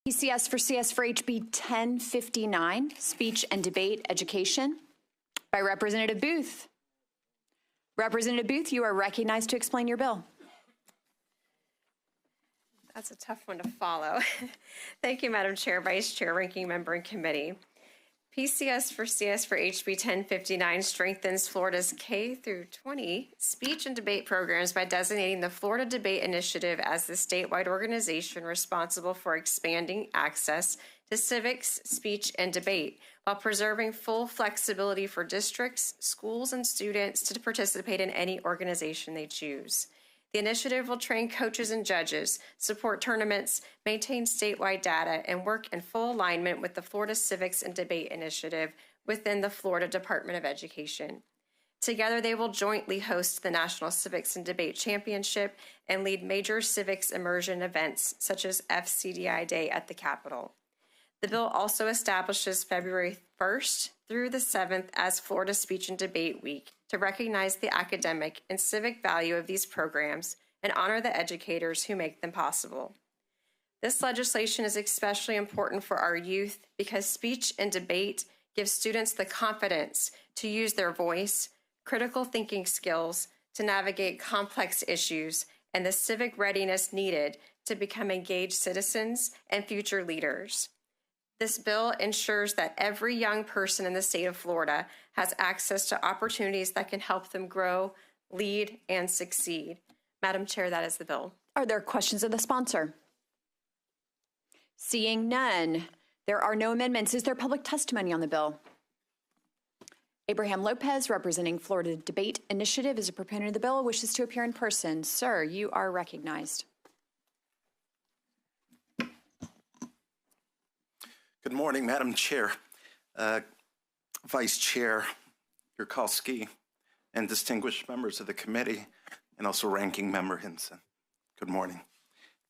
PCS for CS for HB 1059, Speech and Debate Education, by Representative Booth. Representative Booth, you are recognized to explain your bill. That's a tough one to follow. Thank you, Madam Chair, Vice Chair, Ranking Member, and Committee. PCS for CS for HB 1059 strengthens Florida's K through 20 speech and debate programs by designating the Florida Debate Initiative as the statewide organization responsible for expanding access to civics, speech, and debate, while preserving full flexibility for districts, schools, and students to participate in any organization they choose. The initiative will train coaches and judges, support tournaments, maintain statewide data, and work in full alignment with the Florida Civics and Debate Initiative within the Florida Department of Education. Together, they will jointly host the National Civics and Debate Championship and lead major civics immersion events such as FCDI Day at the Capitol. The bill also establishes February 1st through the 7th as Florida Speech and Debate Week to recognize the academic and civic value of these programs and honor the educators who make them possible. This legislation is especially important for our youth because speech and debate gives students the confidence to use their voice, critical thinking skills to navigate complex issues, and the civic readiness needed to become engaged citizens and future leaders. This bill ensures that every young person in the state of Florida has access to opportunities that can help them grow, lead, and succeed. Madam Chair, that is the bill. Are there questions of the sponsor? Seeing none, there are no amendments. Is there public testimony on the bill? Abraham Lopez, representing Florida Debate Initiative, is a proponent of the bill, wishes to appear in person. Sir, you are recognized. Good morning, Madam Chair, Vice Chair Yurkowski, and distinguished members of the committee, and also Ranking Member Hinson. Good morning.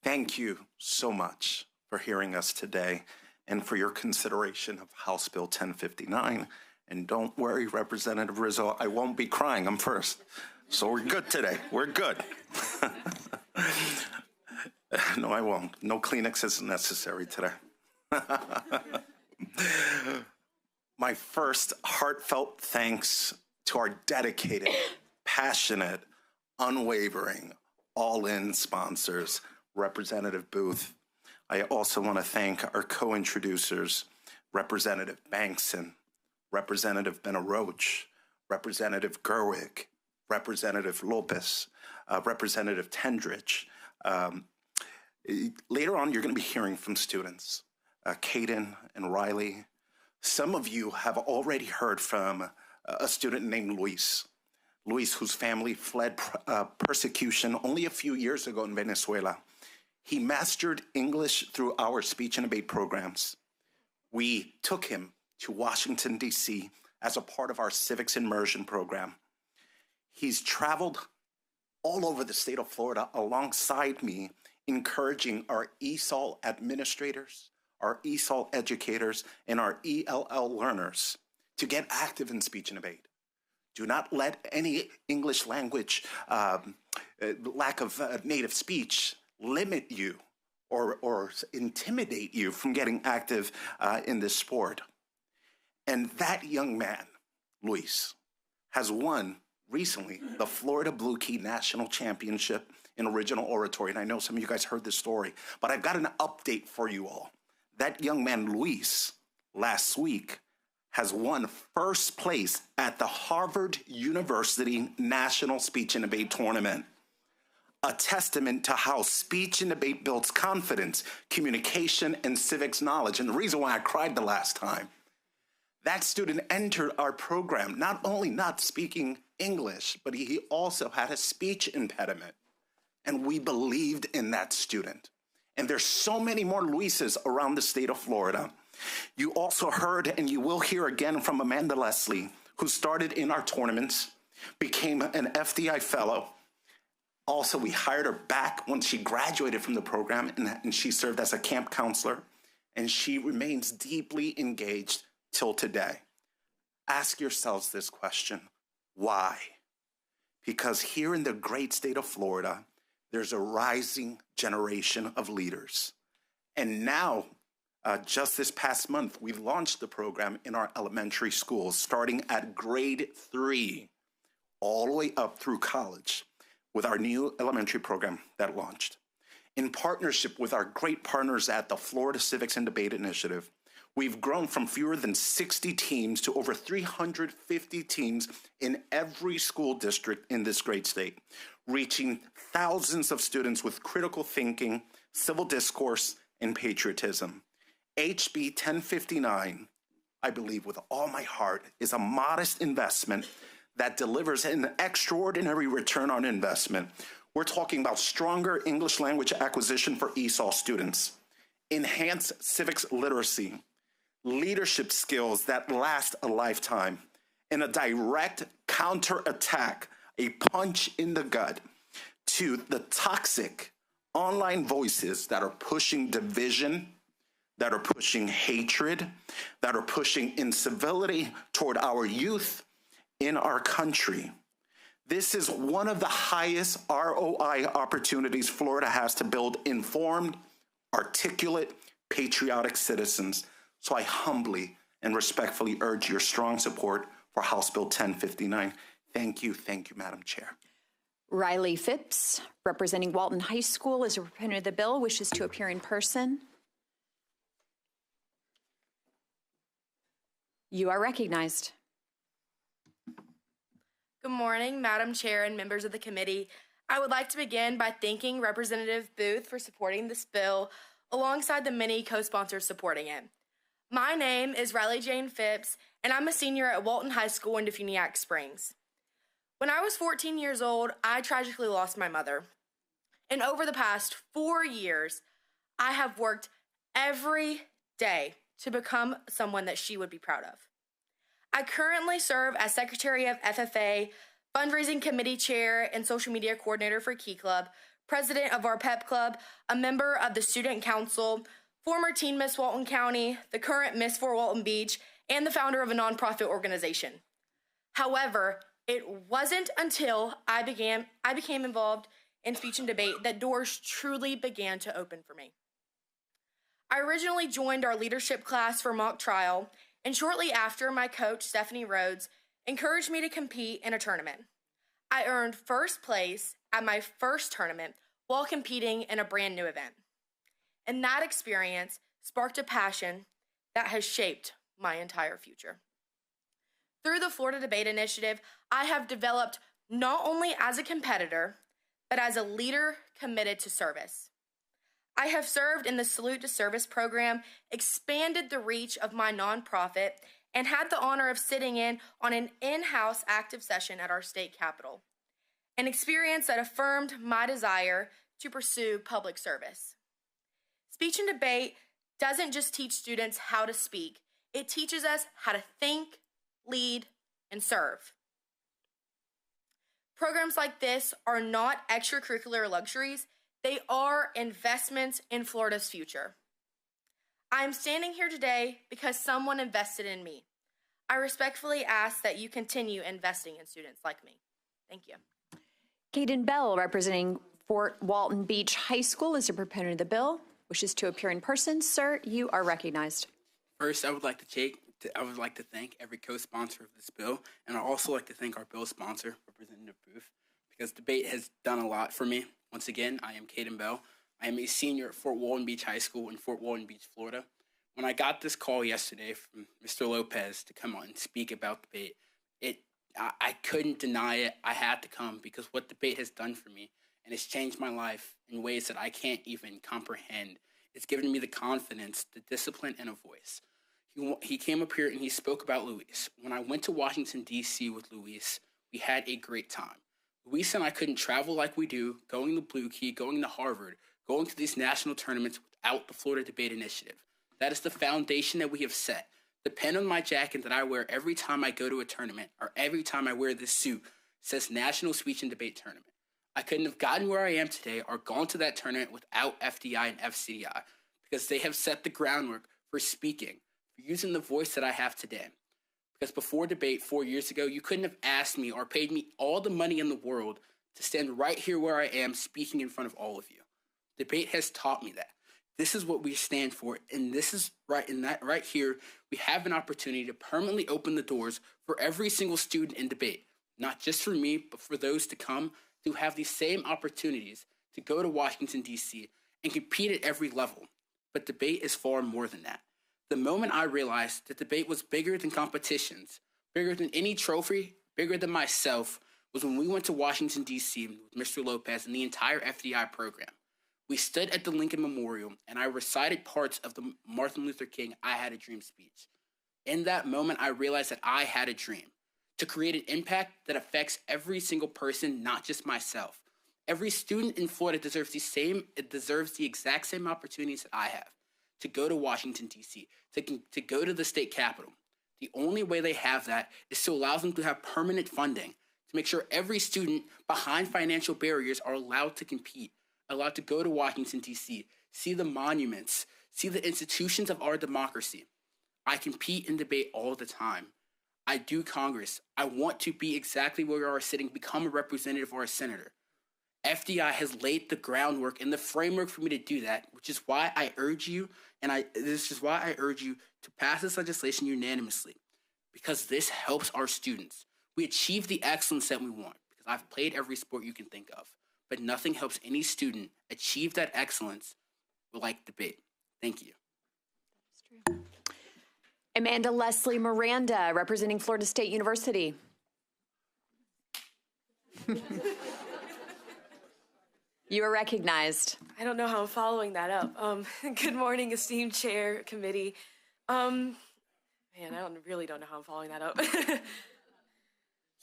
Thank you so much for hearing us today and for your consideration of House Bill 1059. And don't worry, Representative Rizzo, I won't be crying. I'm first. So we're good today. We're good. No, I won't. No Kleenex is necessary today. My first heartfelt thanks to our dedicated, passionate, unwavering, all-in sponsors, Representative Booth. I also want to thank our co-introducers, Representative Bankson, Representative Benaroche, Representative Gerwig, Representative Lopez, Representative Tendrich. Later on, you're going to be hearing from students. Caden and Riley. Some of you have already heard from a student named Luis. Luis, whose family fled persecution only a few years ago in Venezuela. He mastered English through our speech and debate programs. We took him to Washington, D.C. as a part of our civics immersion program. He's traveled all over the state of Florida alongside me, encouraging our ESOL administrators, our ESOL educators, and our ELL learners to get active in speech and debate. Do not let any English language lack of native speech limit you or intimidate you from getting active in this sport. And that young man, Luis, has won recently the Florida Blue Key National Championship in original oratory. And I know some of you guys heard this story, but I've got an update for you all. That young man, Luis, last week has won first place at the Harvard University National Speech and Debate Tournament. A testament to how speech and debate builds confidence, communication, and civics knowledge. And the reason why I cried the last time, that student entered our program not only not speaking English, but he also had a speech impediment. And we believed in that student. And there's so many more Luises around the state of Florida. You also heard, and you will hear again from Amanda Leslie, who started in our tournaments, became an FDI fellow. Also, we hired her back when she graduated from the program, and she served as a camp counselor, and she remains deeply engaged till today. Ask yourselves this question: why? Because here in the great state of Florida, there's a rising generation of leaders. And now Just this past month, we launched the program in our elementary schools, starting at grade 3, all the way up through college, with our new elementary program that launched. In partnership with our great partners at the Florida Civics and Debate Initiative, we've grown from fewer than 60 teams to over 350 teams in every school district in this great state, reaching thousands of students with critical thinking, civil discourse, and patriotism. HB 1059, I believe with all my heart, is a modest investment that delivers an extraordinary return on investment. We're talking about stronger English language acquisition for ESOL students, enhanced civics literacy, leadership skills that last a lifetime, and a direct counterattack, a punch in the gut to the toxic online voices that are pushing division, that are pushing hatred, that are pushing incivility toward our youth in our country. This is one of the highest ROI opportunities Florida has to build informed, articulate, patriotic citizens. So I humbly and respectfully urge your strong support for House Bill 1059. Thank you, Madam Chair. Riley Phipps, representing Walton High School as a proponent of the bill, wishes to appear in person. You are recognized. Good morning, Madam Chair and members of the committee. I would like to begin by thanking Representative Booth for supporting this bill alongside the many co-sponsors supporting it. My name is Riley Jane Phipps, and I'm a senior at Walton High School in Defuniak Springs. When I was 14 years old, I tragically lost my mother. And over the past 4 years, I have worked every day to become someone that she would be proud of. I currently serve as Secretary of FFA, Fundraising Committee Chair, and Social Media Coordinator for Key Club, President of our PEP Club, a member of the Student Council, former Teen Miss Walton County, the current Miss Fort Walton Beach, and the founder of a nonprofit organization. However, it wasn't until I became involved in speech and debate that doors truly began to open for me. I originally joined our leadership class for mock trial, and shortly after, my coach, Stephanie Rhodes, encouraged me to compete in a tournament. I earned first place at my first tournament while competing in a brand new event. And that experience sparked a passion that has shaped my entire future. Through the Florida Debate Initiative, I have developed not only as a competitor, but as a leader committed to service. I have served in the Salute to Service program, expanded the reach of my nonprofit, and had the honor of sitting in on an in-house active session at our state capitol, an experience that affirmed my desire to pursue public service. Speech and debate doesn't just teach students how to speak, it teaches us how to think, lead, and serve. Programs like this are not extracurricular luxuries, they are investments in Florida's future. I am standing here today because someone invested in me. I respectfully ask that you continue investing in students like me. Thank you. Caden Bell, representing Fort Walton Beach High School, is a proponent of the bill, wishes to appear in person. Sir, you are recognized. First, I would like to thank every co-sponsor of this bill, and I'd also like to thank our bill sponsor, Representative Booth, because debate has done a lot for me. Once again, I am Caden Bell. I am a senior at Fort Walton Beach High School in Fort Walton Beach, Florida. When I got this call yesterday from Mr. Lopez to come on and speak about debate, I couldn't deny it. I had to come because what debate has done for me, and it's changed my life in ways that I can't even comprehend. It's given me the confidence, the discipline, and a voice. He came up here and he spoke about Luis. When I went to Washington, D.C. with Luis, we had a great time. Luis and I couldn't travel like we do, going to Blue Key, going to Harvard, going to these national tournaments without the Florida Debate Initiative. That is the foundation that we have set. The pin on my jacket that I wear every time I go to a tournament, or every time I wear this suit, says National Speech and Debate Tournament. I couldn't have gotten where I am today or gone to that tournament without FDI and FCDI, because they have set the groundwork for speaking, for using the voice that I have today. Because before debate 4 years ago, you couldn't have asked me or paid me all the money in the world to stand right here where I am speaking in front of all of you. Debate has taught me that. This is what we stand for, and this is right in that right here. We have an opportunity to permanently open the doors for every single student in debate, not just for me, but for those to come to have these same opportunities to go to Washington, D.C. and compete at every level. But debate is far more than that. The moment I realized that debate was bigger than competitions, bigger than any trophy, bigger than myself, was when we went to Washington, D.C. with Mr. Lopez and the entire FDI program. We stood at the Lincoln Memorial, and I recited parts of the Martin Luther King I Had a Dream speech. In that moment, I realized that I had a dream to create an impact that affects every single person, not just myself. Every student in Florida deserves the exact same opportunities that I have to go to Washington, D.C., to go to the state capitol. The only way they have that is to allow them to have permanent funding, to make sure every student behind financial barriers are allowed to compete, allowed to go to Washington, D.C., see the monuments, see the institutions of our democracy. I compete and debate all the time. I do Congress. I want to be exactly where you are sitting, become a representative or a senator. FDI has laid the groundwork and the framework for me to do that, which is why I urge you, to pass this legislation unanimously, because this helps our students. We achieve the excellence that we want, because I've played every sport you can think of, but nothing helps any student achieve that excellence like debate. Thank you. Amanda Leslie Miranda, representing Florida State University. You are recognized. I don't know how I'm following that up. Good morning, esteemed chair, committee. Man, I really don't know how I'm following that up.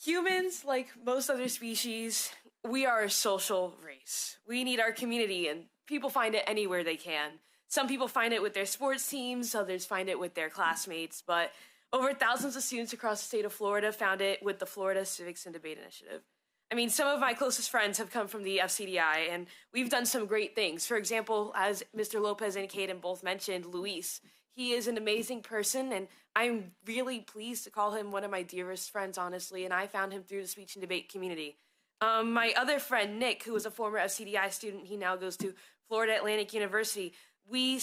Humans, like most other species, we are a social race. We need our community, and people find it anywhere they can. Some people find it with their sports teams, others find it with their classmates, but over thousands of students across the state of Florida found it with the Florida Civics and Debate Initiative. I mean, some of my closest friends have come from the FCDI, and we've done some great things. For example, as Mr. Lopez and Caden both mentioned, Luis. He is an amazing person, and I'm really pleased to call him one of my dearest friends, honestly, and I found him through the speech and debate community. My other friend, Nick, who was a former FCDI student, he now goes to Florida Atlantic University. We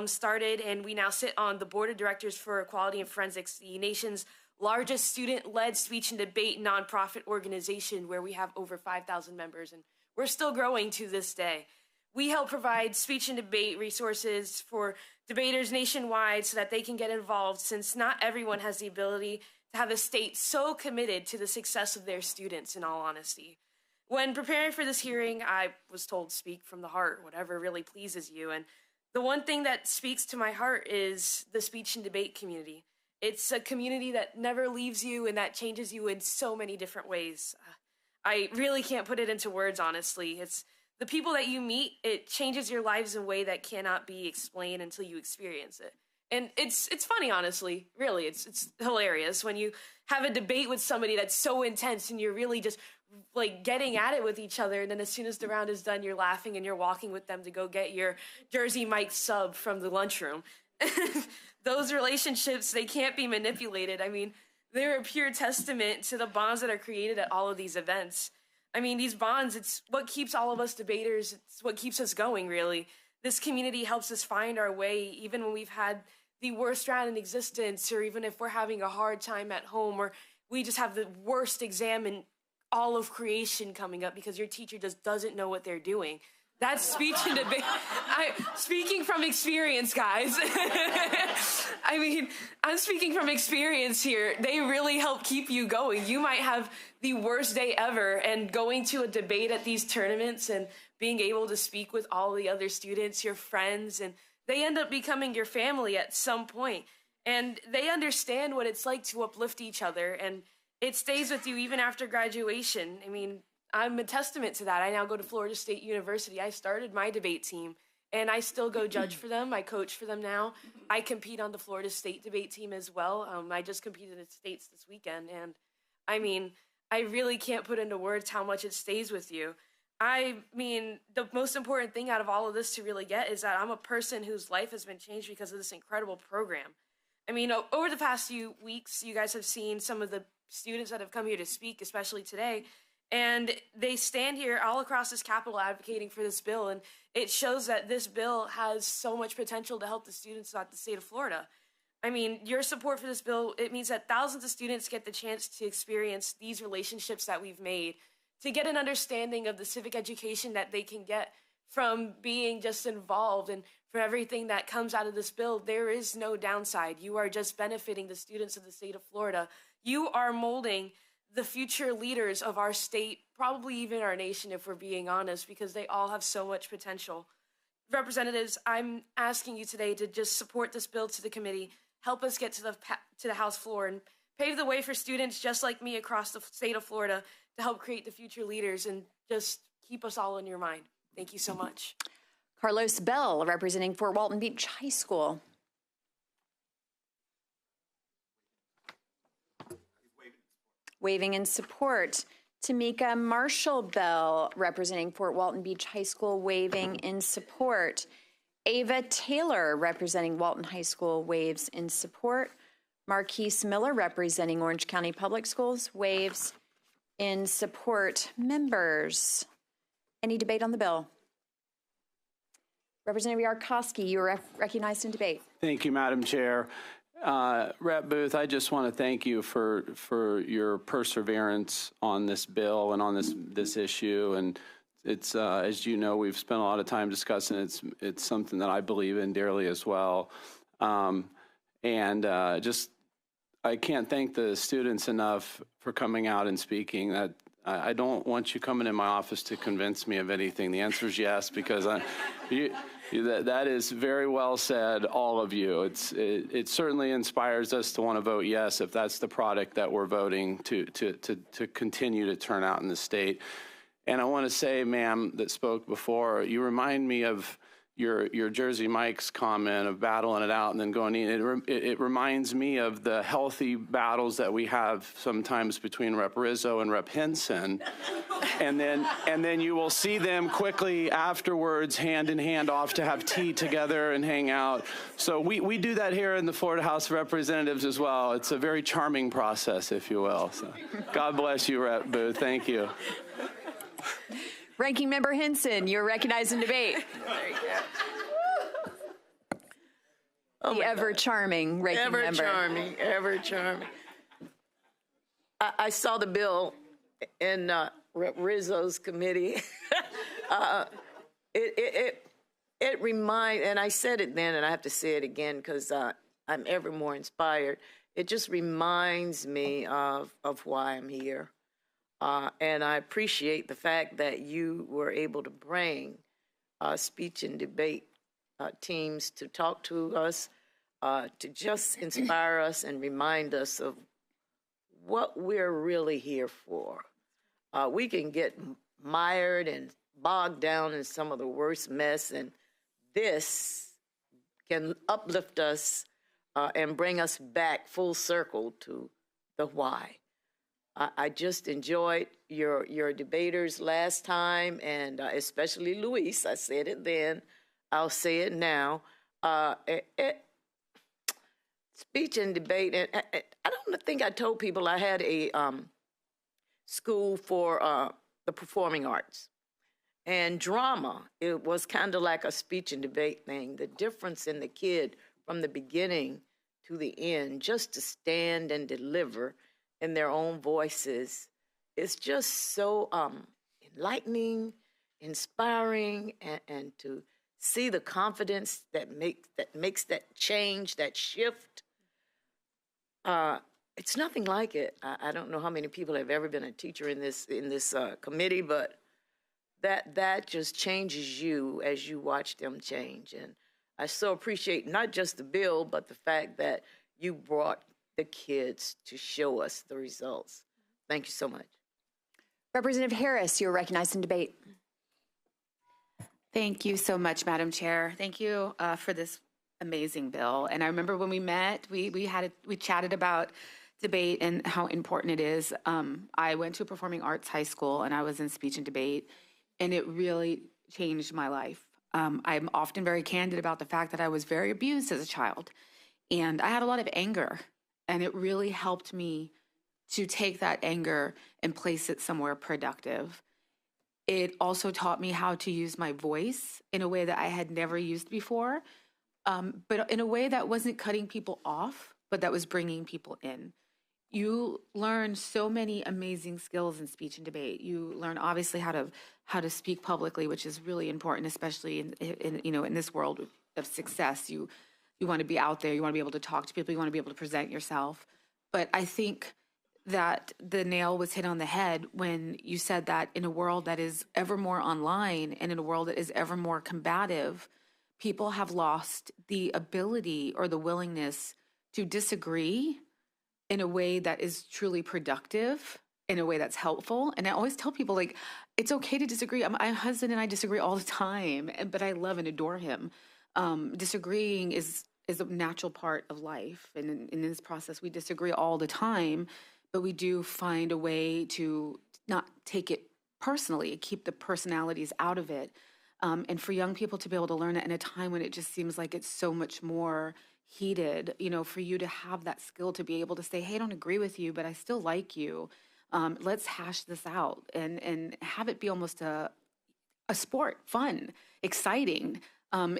started, and we now sit on the board of directors for Equality and Forensics, the nation's largest student-led speech and debate nonprofit organization, where we have over 5,000 members, and we're still growing to this day. We help provide speech and debate resources for debaters nationwide so that they can get involved, since not everyone has the ability to have a state so committed to the success of their students, in all honesty. When preparing for this hearing, I was told speak from the heart, whatever really pleases you, and the one thing that speaks to my heart is the speech and debate community. It's a community that never leaves you and that changes you in so many different ways. I really can't put it into words, honestly. It's the people that you meet, it changes your lives in a way that cannot be explained until you experience it. And it's funny, honestly. Really, it's hilarious when you have a debate with somebody that's so intense and you're really just like getting at it with each other, and then as soon as the round is done, you're laughing and you're walking with them to go get your Jersey Mike sub from the lunchroom. Those relationships, they can't be manipulated. I mean, they're a pure testament to the bonds that are created at all of these events. I mean, these bonds, it's what keeps all of us debaters, it's what keeps us going, really. This community helps us find our way, even when we've had the worst round in existence, or even if we're having a hard time at home, or we just have the worst exam in all of creation coming up because your teacher just doesn't know what they're doing. That's speech and debate. Speaking from experience, guys. I mean, I'm speaking from experience here. They really help keep you going. You might have the worst day ever, and going to a debate at these tournaments and being able to speak with all the other students, your friends, and they end up becoming your family at some point. And they understand what it's like to uplift each other, and it stays with you even after graduation. I mean, I'm a testament to that. I now go to Florida State University. I started my debate team, and I still go judge for them. I coach for them now. I compete on the Florida State debate team as well. I just competed at States this weekend, and I mean, I really can't put into words how much it stays with you. I mean, the most important thing out of all of this to really get is that I'm a person whose life has been changed because of this incredible program. I mean, over the past few weeks, you guys have seen some of the students that have come here to speak, especially today. And they stand here all across this Capitol advocating for this bill, and it shows that this bill has so much potential to help the students throughout the state of Florida. I mean, your support for this bill, it means that thousands of students get the chance to experience these relationships that we've made, to get an understanding of the civic education that they can get from being just involved. And for everything that comes out of this bill, there is no downside. You are just benefiting the students of the state of Florida. You are molding the future leaders of our state, probably even our nation, if we're being honest, because they all have so much potential. Representatives, I'm asking you today to just support this bill to the committee, help us get to the House floor, and pave the way for students just like me across the state of Florida to help create the future leaders, and just keep us all in your mind. Thank you so much. Carlos Bell, representing Fort Walton Beach High School. Waving in support. Tamika Marshall Bell, representing Fort Walton Beach High School, waving in support. Ava Taylor, representing Walton High School, waves in support. Marquise Miller, representing Orange County Public Schools, waves in support. Members, any debate on the bill? Representative Yarkowski, you are recognized in debate. Thank you, Madam Chair. Rep. Booth, I just want to thank you for your perseverance on this bill and on this issue. And it's as you know, we've spent a lot of time discussing it. It's something that I believe in dearly as well. I can't thank the students enough for coming out and speaking. That I don't want you coming in my office to convince me of anything. The answer is yes, because that is very well said, all of you. It certainly inspires us to want to vote yes if that's the product that we're voting to continue to turn out in the state. And I want to say, ma'am, that spoke before, you remind me of your Jersey Mike's comment of battling it out and then going in. It reminds me of the healthy battles that we have sometimes between Rep. Rizzo and Rep. Hinson. And then you will see them quickly afterwards, hand in hand, off to have tea together and hang out. So we do that here in the Florida House of Representatives as well. It's a very charming process, if you will. So God bless you, Rep. Booth. Thank you. Ranking Member Hinson, you're recognized in debate. The ever-charming ranking member. Ever-charming, ever-charming. I saw the bill in Rep. Rizzo's committee. It reminds, and I said it then, and I have to say it again because I'm ever more inspired. It just reminds me of why I'm here. And I appreciate the fact that you were able to bring speech and debate teams to talk to us, to just inspire us and remind us of what we're really here for. We can get mired and bogged down in some of the worst mess, and this can uplift us and bring us back full circle to the why. I just enjoyed your debaters last time, and especially Luis. I said it then. I'll say it now. Speech and debate, and I don't think I told people I had a school for the performing arts. And drama, it was kind of like a speech and debate thing. The difference in the kid from the beginning to the end, just to stand and deliver in their own voices, is just so enlightening, inspiring, and to see the confidence that makes that change, that shift. It's nothing like it. I don't know how many people have ever been a teacher in this committee, but that just changes you as you watch them change. And I so appreciate not just the bill, but the fact that you brought the kids to show us the results. Thank you so much. Representative Harris, you're recognized in debate. Thank you so much, Madam Chair. Thank you for this amazing bill. And I remember when we met, we chatted about debate and how important it is. I went to a performing arts high school and I was in speech and debate, and it really changed my life. I'm often very candid about the fact that I was very abused as a child, and I had a lot of anger, and it really helped me to take that anger and place it somewhere productive. It also taught me how to use my voice in a way that I had never used before, but in a way that wasn't cutting people off, but that was bringing people in. You learn so many amazing skills in speech and debate. You learn obviously how to speak publicly, which is really important, especially in this world of success. You want to be out there. You want to be able to talk to people. You want to be able to present yourself. But I think that the nail was hit on the head when you said that in a world that is ever more online and in a world that is ever more combative, people have lost the ability or the willingness to disagree in a way that is truly productive, in a way that's helpful. And I always tell people, like, it's okay to disagree. My husband and I disagree all the time, but I love and adore him. Disagreeing is a natural part of life. And in this process, we disagree all the time, but we do find a way to not take it personally, keep the personalities out of it. And for young people to be able to learn it in a time when it just seems like it's so much more heated, for you to have that skill to be able to say, hey, I don't agree with you, but I still like you. Let's hash this out and have it be almost a sport, fun, exciting.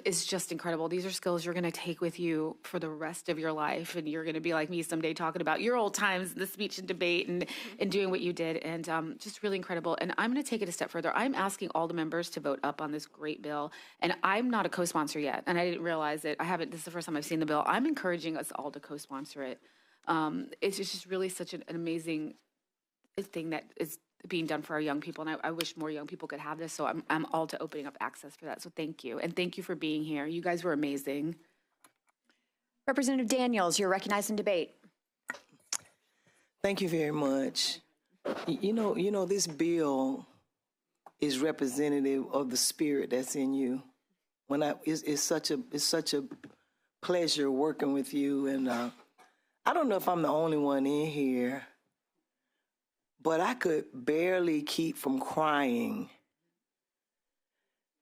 Is just incredible. These are skills you're going to take with you for the rest of your life. And you're going to be like me someday talking about your old times, the speech and debate and doing what you did. And just really incredible. And I'm going to take it a step further. I'm asking all the members to vote up on this great bill. And I'm not a co-sponsor yet. And I didn't realize it. This is the first time I've seen the bill. I'm encouraging us all to co-sponsor it. It's just really such an amazing thing that is being done for our young people. And I wish more young people could have this. So I'm all to opening up access for that. So thank you. And thank you for being here. You guys were amazing. Representative Daniels, you're recognized in debate. Thank you very much. You know, this bill is representative of the spirit that's in you. It's such a pleasure working with you. And I don't know if I'm the only one in here, but I could barely keep from crying.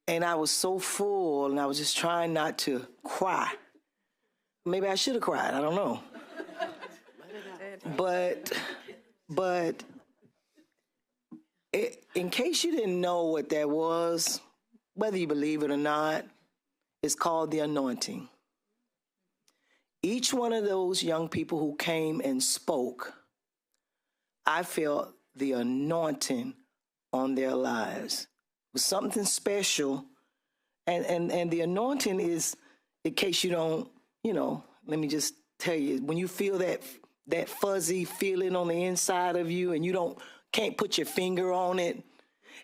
And I was so full, and I was just trying not to cry. Maybe I should have cried, I don't know. But in case you didn't know what that was, whether you believe it or not, it's called the anointing. Each one of those young people who came and spoke, I felt the anointing on their lives. It was something special. And the anointing is, in case you don't, let me just tell you, when you feel that fuzzy feeling on the inside of you and you can't put your finger on it,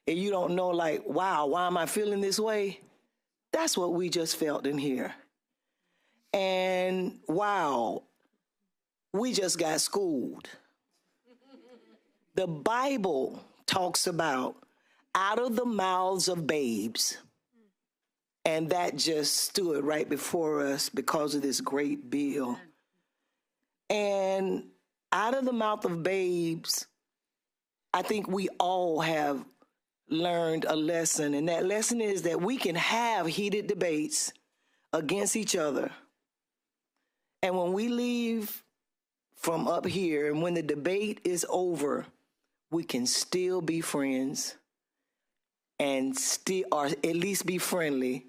and you don't know, like, wow, why am I feeling this way? That's what we just felt in here. And wow, we just got schooled. The Bible talks about out of the mouths of babes. And that just stood right before us because of this great bill. And out of the mouth of babes, I think we all have learned a lesson. And that lesson is that we can have heated debates against each other. And when we leave from up here and when the debate is over, we can still be friends and or at least be friendly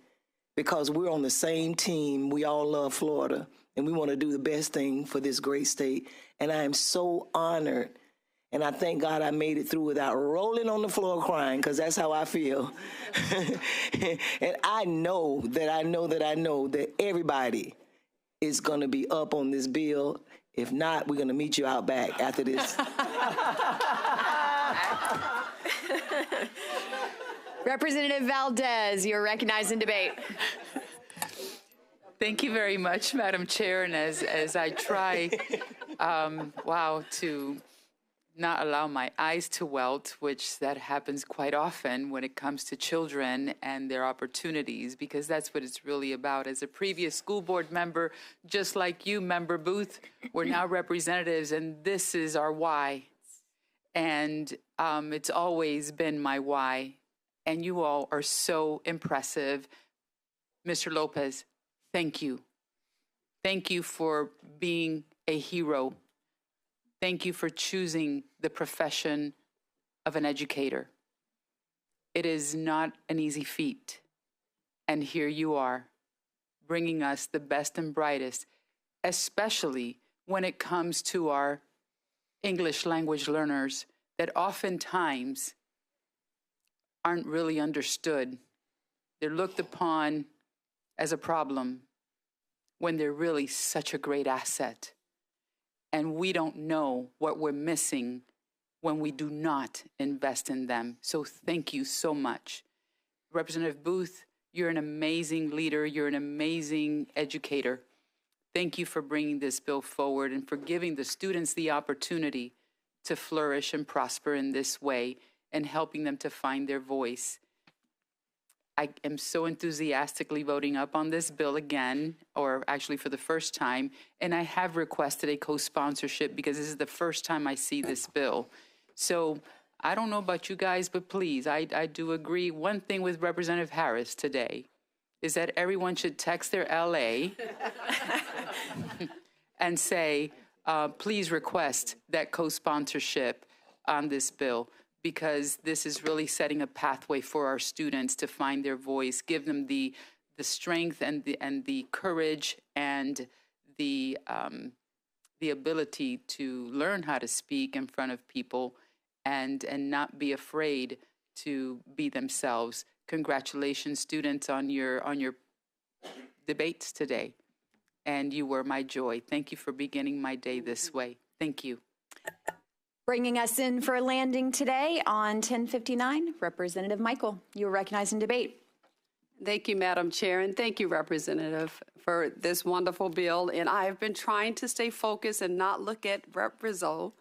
because we're on the same team. We all love Florida and we want to do the best thing for this great state. And I am so honored. And I thank God I made it through without rolling on the floor crying, because that's how I feel. And I know that everybody is going to be up on this bill. If not, we're going to meet you out back after this. Representative Valdez, you're recognized in debate. Thank you very much, Madam Chair. And as I try, to not allow my eyes to welt, which that happens quite often when it comes to children and their opportunities, because that's what it's really about. As a previous school board member, just like you, Member Booth, we're now representatives, and this is our why. And it's always been my why. And you all are so impressive. Mr. Lopez, thank you. Thank you for being a hero. Thank you for choosing the profession of an educator. It is not an easy feat. And here you are, bringing us the best and brightest, especially when it comes to our English language learners that oftentimes aren't really understood. They're looked upon as a problem when they're really such a great asset. And we don't know what we're missing when we do not invest in them. So thank you so much. Representative Booth, you're an amazing leader. You're an amazing educator. Thank you for bringing this bill forward and for giving the students the opportunity to flourish and prosper in this way and helping them to find their voice. I am so enthusiastically voting up on this bill again, or actually for the first time, and I have requested a co-sponsorship because this is the first time I see this bill. So I don't know about you guys, but please, I do agree. One thing with Representative Harris today is that everyone should text their LA and say, please request that co-sponsorship on this bill, because this is really setting a pathway for our students to find their voice, give them the strength and the courage and the ability to learn how to speak in front of people and not be afraid to be themselves. Congratulations, students, on your debates today. And you were my joy. Thank you for beginning my day this way. Thank you. Bringing us in for a landing today on 1059, Representative Michael. You are recognized in debate. Thank you, Madam Chair, and thank you, Representative, for this wonderful bill. And I have been trying to stay focused and not look at Rep. Rizzo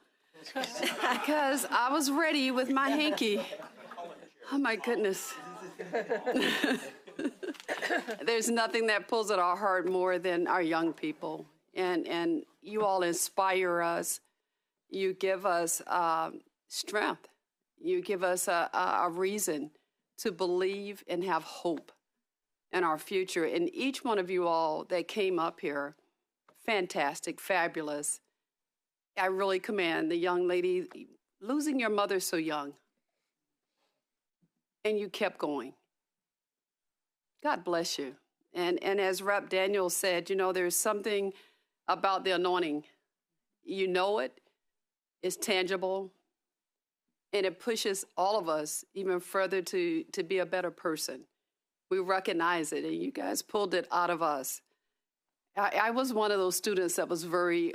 because I was ready with my hanky. Oh, my goodness. There's nothing that pulls at our heart more than our young people. And you all inspire us. You give us strength. You give us a reason to believe and have hope in our future. And each one of you all that came up here, fantastic, fabulous. I really commend the young lady, losing your mother so young. And you kept going. God bless you. And as Rep. Daniel said, you know, there's something about the anointing. You know it. It's tangible. And it pushes all of us even further to be a better person. We recognize it, and you guys pulled it out of us. I was one of those students that was very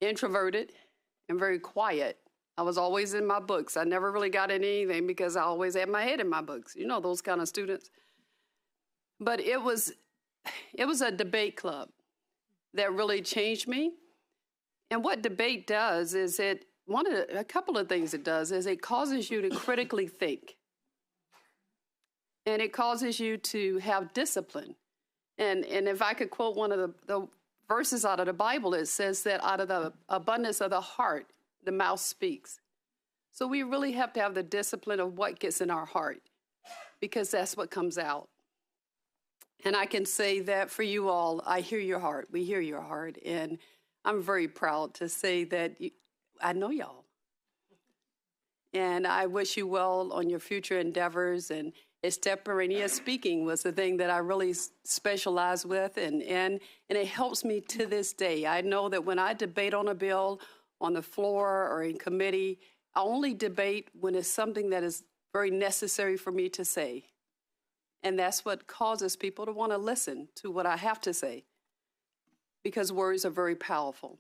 introverted and very quiet. I was always in my books. I never really got in anything because I always had my head in my books. You know, those kind of students. But it was a debate club that really changed me. And what debate does is a couple of things it does is it causes you to critically think. And it causes you to have discipline. And if I could quote one of the verses out of the Bible, it says that out of the abundance of the heart, the mouth speaks. So we really have to have the discipline of what gets in our heart, because that's what comes out. And I can say that for you all, I hear your heart. We hear your heart. And I'm very proud to say that I know y'all. And I wish you well on your future endeavors. And extemporaneous speaking was the thing that I really specialize with. And it helps me to this day. I know that when I debate on a bill on the floor or in committee, I only debate when it's something that is very necessary for me to say. And that's what causes people to want to listen to what I have to say, because words are very powerful.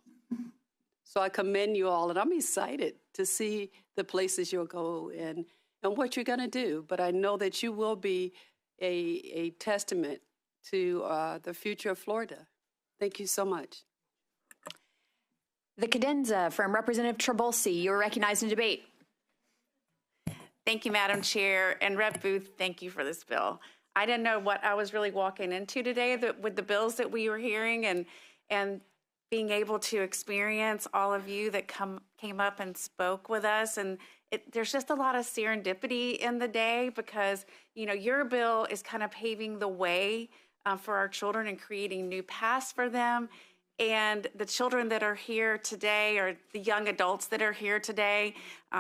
So I commend you all, and I'm excited to see the places you'll go and what you're going to do. But I know that you will be a testament to the future of Florida. Thank you so much. The cadenza from Representative Trabulsi. You are recognized in debate. Thank you, Madam Chair. And Rep. Booth, thank you for this bill. I didn't know what I was really walking into today with the bills that we were hearing and being able to experience all of you that came up and spoke with us. And there's just a lot of serendipity in the day because, you know, your bill is kind of paving the way for our children and creating new paths for them. And the children that are here today, or the young adults that are here today,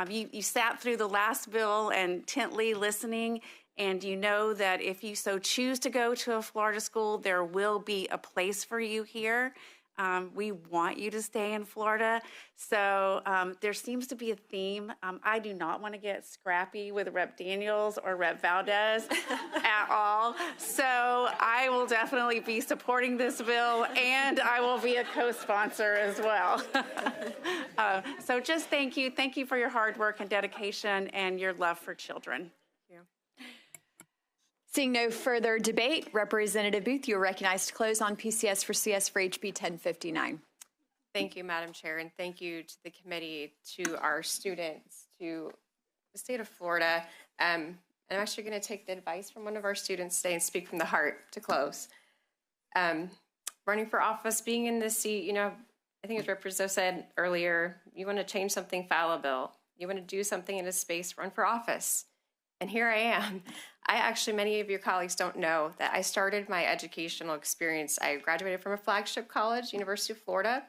you sat through the last bill and intently listening, and you know that if you so choose to go to a Florida school, there will be a place for you here. We want you to stay in Florida. So there seems to be a theme. I do not want to get scrappy with Rep. Daniels or Rep. Valdez at all. So I will definitely be supporting this bill, and I will be a co-sponsor as well. So just thank you. Thank you for your hard work and dedication and your love for children. Seeing no further debate, Representative Booth, you are recognized to close on PCS for CS for HB 1059. Thank you, Madam Chair, and thank you to the committee, to our students, to the state of Florida. I'm actually going to take the advice from one of our students today and speak from the heart to close. Running for office, being in this seat, I think as Representative said earlier, you want to change something, file a bill. You want to do something in a space, run for office. And here I am. Many of your colleagues don't know that I started my educational experience. I graduated from a flagship college, University of Florida,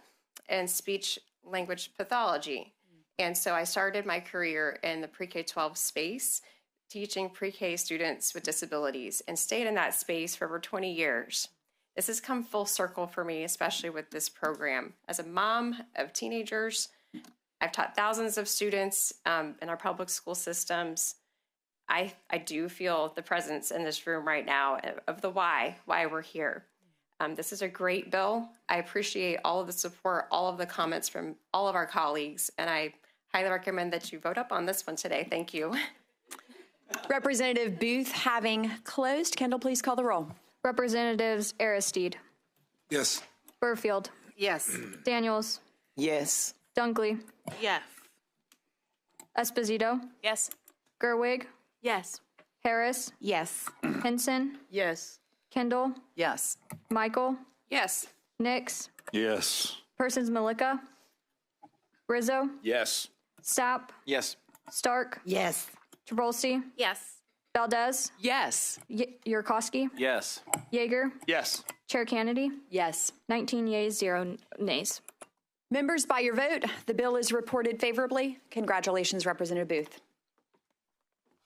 in speech language pathology. And so I started my career in the pre-K-12 space, teaching pre-K students with disabilities, and stayed in that space for over 20 years. This has come full circle for me, especially with this program. As a mom of teenagers, I've taught thousands of students in our public school systems. I do feel the presence in this room right now of the why we're here. This is a great bill. I appreciate all of the support, all of the comments from all of our colleagues, and I highly recommend that you vote up on this one today. Thank you. Representative Booth having closed, Kendall, please call the roll. Representatives Aristide. Yes. Burfield. Yes. Daniels. Yes. Dunkley. Yes. Esposito. Yes. Gerwig. Yes. Harris. Yes. Henson. Yes. Kendall. Yes. Michael. Yes. Nix. Yes. Persons Malika. Rizzo. Yes. Sapp. Yes. Stark. Yes. Travolsi. Yes. Valdez. Yes. Yurkowski. Yes. Yeager. Yes. Chair Kennedy. Yes. 19 yeas, 0 nays. Members, by your vote, the bill is reported favorably. Congratulations, Representative Booth.